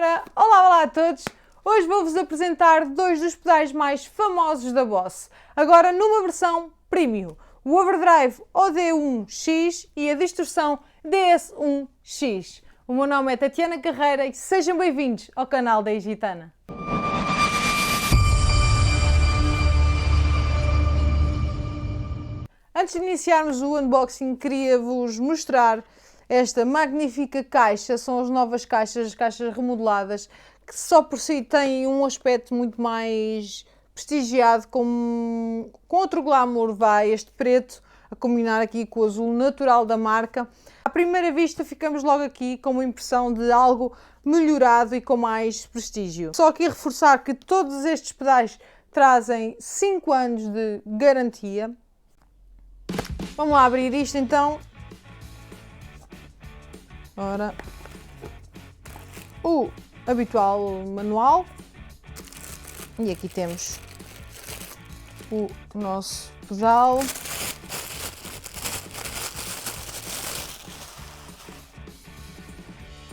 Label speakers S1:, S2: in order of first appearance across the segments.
S1: Ora, olá a todos! Hoje vou-vos apresentar dois dos pedais mais famosos da Boss, agora numa versão premium, o Overdrive OD1X e a distorção DS1X. O meu nome é Tatiana Carreira e sejam bem-vindos ao canal da Gitana. Antes de iniciarmos o unboxing, queria-vos mostrar esta magnífica caixa. São as novas caixas, as caixas remodeladas, que só por si têm um aspecto muito mais prestigiado, com outro glamour. Vai este preto a combinar aqui com o azul natural da marca. À primeira vista ficamos logo aqui com uma impressão de algo melhorado e com mais prestígio. Só aqui reforçar que todos estes pedais trazem 5 anos de garantia. Vamos lá abrir isto então. Ora, o habitual manual. E aqui temos o nosso pedal.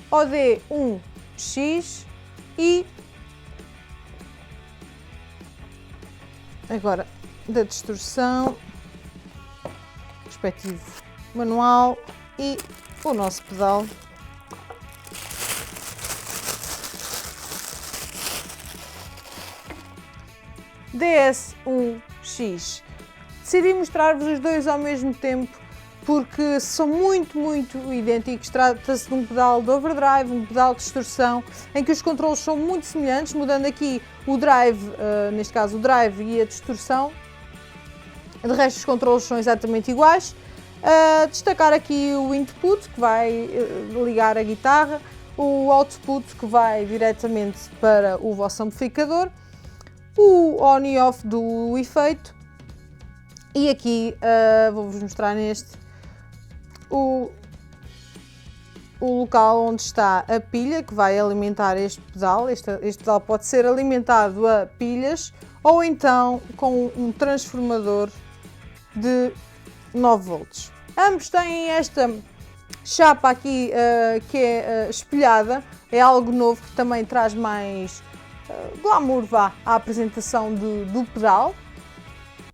S1: OD1X e agora da distorção, respectivo manual e o nosso pedal. DS1X. Decidi mostrar-vos os dois ao mesmo tempo porque são muito idênticos. Trata-se de um pedal de overdrive, um pedal de distorção, em que os controles são muito semelhantes, mudando aqui o drive, neste caso o drive e a distorção. De resto, os controles são exatamente iguais. Destacar aqui o input, que vai ligar a guitarra, o output, que vai diretamente para o vosso amplificador, o on e off do efeito, e aqui vou-vos mostrar neste o local onde está a pilha que vai alimentar este pedal. Este pedal pode ser alimentado a pilhas ou então com um transformador de 9 volts. Ambos têm esta chapa aqui que é espelhada, é algo novo que também traz mais glamour à apresentação do pedal.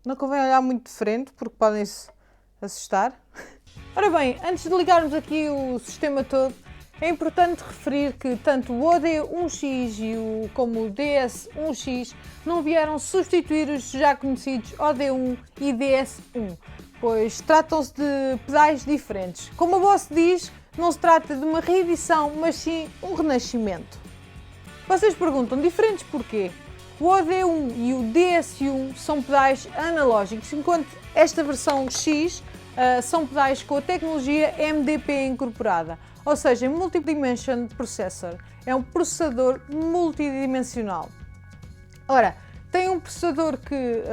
S1: Não convém olhar muito de frente porque podem-se assustar. Ora bem, antes de ligarmos aqui o sistema todo, é importante referir que tanto o OD1X como o DS1X não vieram substituir os já conhecidos OD1 e DS1, pois tratam-se de pedais diferentes. Como a Boss diz, não se trata de uma reedição, mas sim um renascimento. Vocês perguntam, diferentes porquê? O OD1 e o DS1 são pedais analógicos, enquanto esta versão X são pedais com a tecnologia MDP incorporada, ou seja, Multi-Dimension Processor. É um processador multidimensional. Ora, tem um processador que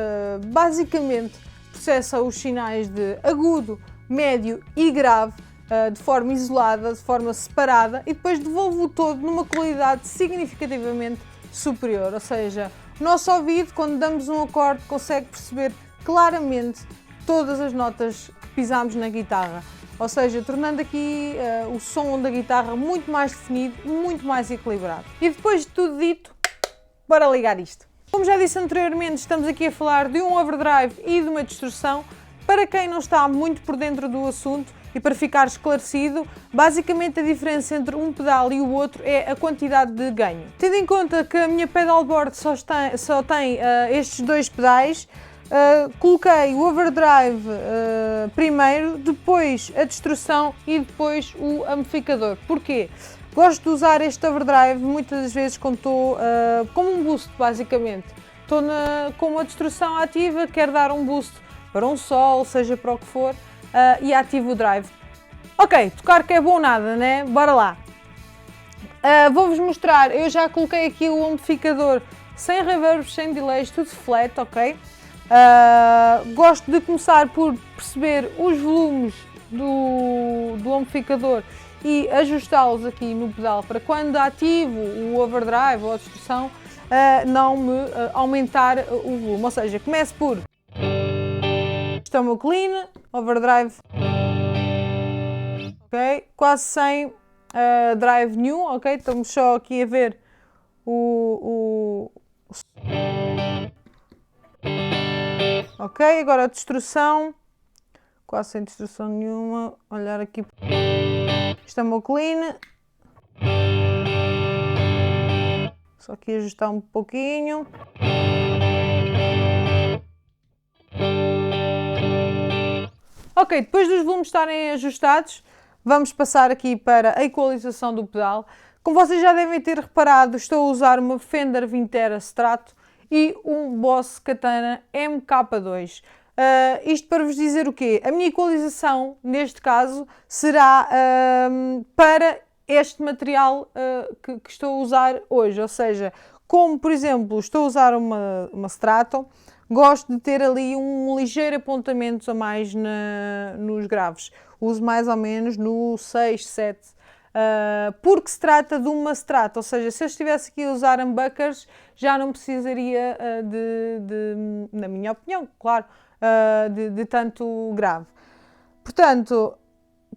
S1: basicamente processa os sinais de agudo, médio e grave de forma isolada, de forma separada, e depois devolve o todo numa qualidade significativamente superior. Ou seja, o nosso ouvido, quando damos um acorde, consegue perceber claramente todas as notas que pisamos na guitarra. Ou seja, tornando aqui o som da guitarra muito mais definido, muito mais equilibrado. E depois de tudo dito, bora ligar isto. Como já disse anteriormente, estamos aqui a falar de um overdrive e de uma distorção. Para quem não está muito por dentro do assunto e para ficar esclarecido, basicamente a diferença entre um pedal e o outro é a quantidade de ganho. Tendo em conta que a minha pedalboard só tem estes dois pedais, coloquei o overdrive primeiro, depois a distorção e depois o amplificador. Porquê? Gosto de usar este overdrive muitas das vezes quando estou como um boost, basicamente. Estou com uma distorção ativa, quero dar um boost para um sol, seja para o que for, e ativo o drive. Ok, tocar que é bom nada, né? Bora lá! Vou-vos mostrar, eu já coloquei aqui o amplificador sem reverb, sem delays, tudo flat, ok? Gosto de começar por perceber os volumes do amplificador e ajustá-los aqui no pedal para quando ativo o overdrive ou a distorção não me aumentar o volume. Ou seja, começo por isto é o meu clean, overdrive, ok, quase sem Drive New, ok? Estamos só aqui a ver Ok, agora a destrução. Quase sem destrução nenhuma. Olhar aqui. Isto é o meu clean. Só aqui ajustar um pouquinho. Ok, depois dos volumes estarem ajustados, vamos passar aqui para a equalização do pedal. Como vocês já devem ter reparado, estou a usar uma Fender Vintera Strato e um Boss Katana MK2. Isto para vos dizer o quê? A minha equalização, neste caso, será para este material que estou a usar hoje. Ou seja, como por exemplo estou a usar uma Strato, gosto de ter ali um ligeiro apontamento a mais nos graves. Uso mais ou menos no 6, 7. Porque se trata de uma Strato, ou seja, se eu estivesse aqui a usar humbuckers, já não precisaria na minha opinião, claro, de tanto grave. Portanto,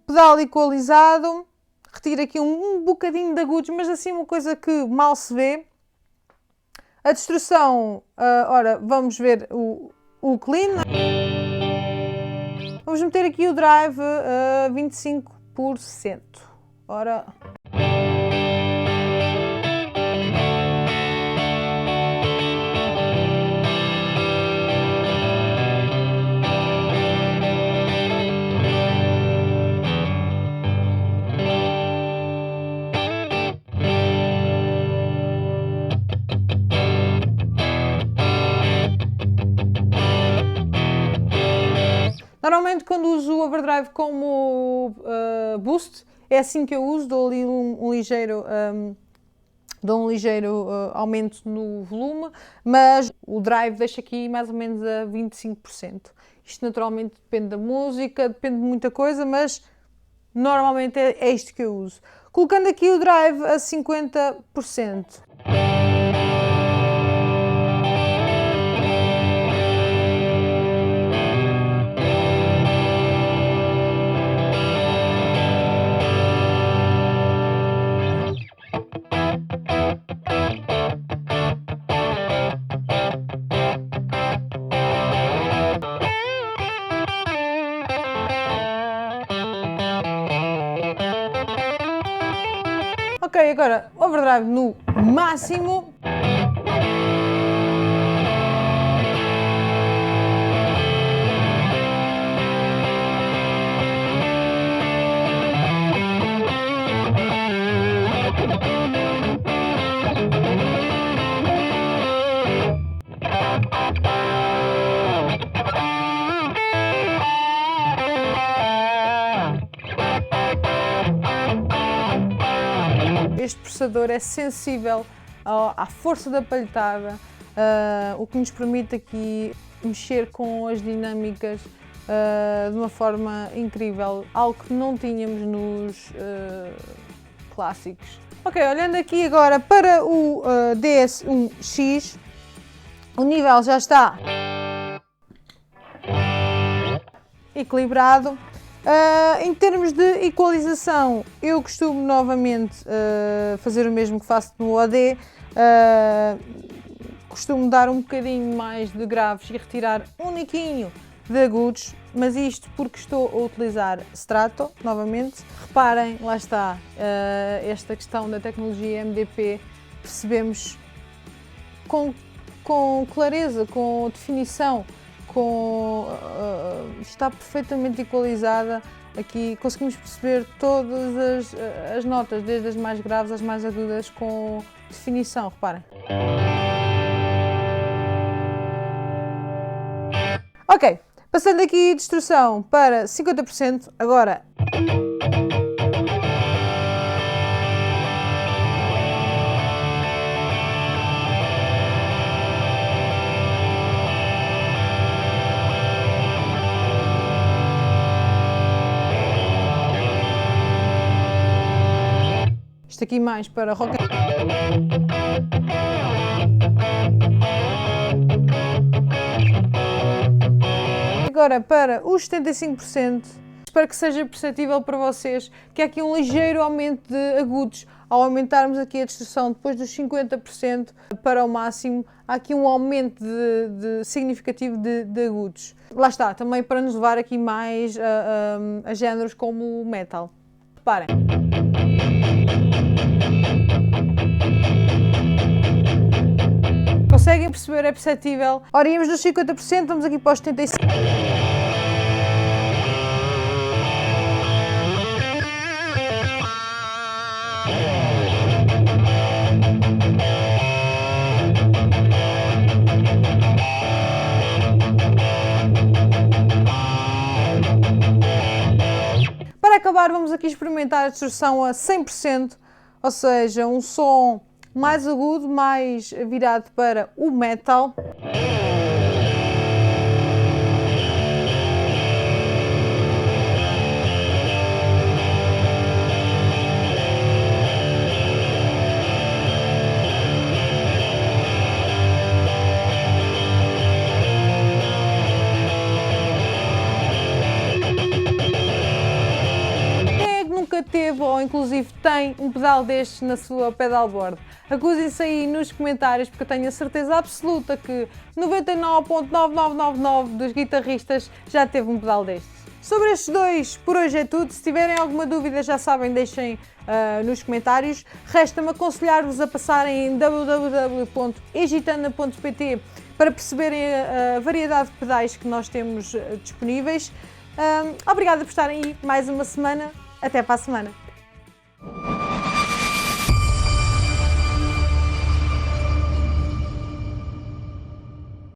S1: pedal equalizado, retiro aqui um bocadinho de agudos, mas assim uma coisa que mal se vê. A destrução, ora, vamos ver o clean. Vamos meter aqui o drive a 25%. Ora. Normalmente quando uso o overdrive como boost, é assim que eu uso, dou ali um ligeiro aumento no volume, mas o drive deixa aqui mais ou menos a 25%. Isto naturalmente depende da música, depende de muita coisa, mas normalmente é isto que eu uso. Colocando aqui o drive a 50%. Ok, agora overdrive no máximo. Este processador é sensível à força da palhetada, o que nos permite aqui mexer com as dinâmicas de uma forma incrível, algo que não tínhamos nos clássicos. Ok, olhando aqui agora para o DS1X, o nível já está equilibrado. Em termos de equalização, eu costumo novamente fazer o mesmo que faço no OD, costumo dar um bocadinho mais de graves e retirar um niquinho de agudos, mas isto porque estou a utilizar Strato, novamente. Reparem, lá está, esta questão da tecnologia MDP, percebemos com clareza, com definição, está perfeitamente equalizada. Aqui conseguimos perceber todas as notas, desde as mais graves às mais agudas, com definição, reparem. Ok, passando aqui a destrução para 50%, agora. Isto aqui mais para rock. Agora para os 75%, espero que seja perceptível para vocês que há aqui um ligeiro aumento de agudos. Ao aumentarmos aqui a distorção depois dos 50% para o máximo, há aqui um aumento significativo de agudos. Lá está, também para nos levar aqui mais a géneros como o metal. Reparem. Conseguem perceber? É perceptível. Ora, íamos dos 50%, vamos aqui para os 75%. Para acabar, vamos aqui experimentar a distorção a 100%, ou seja, um som mais agudo, mais virado para o metal. Teve ou inclusive tem um pedal destes na sua pedalboard. Acusem-se aí nos comentários, porque eu tenho a certeza absoluta que 99.9999 dos guitarristas já teve um pedal destes. Sobre estes dois, por hoje é tudo. Se tiverem alguma dúvida, já sabem, deixem nos comentários. Resta-me aconselhar-vos a passarem em www.egitana.pt para perceberem a variedade de pedais que nós temos disponíveis. Obrigada por estarem aí mais uma semana. Até para a semana!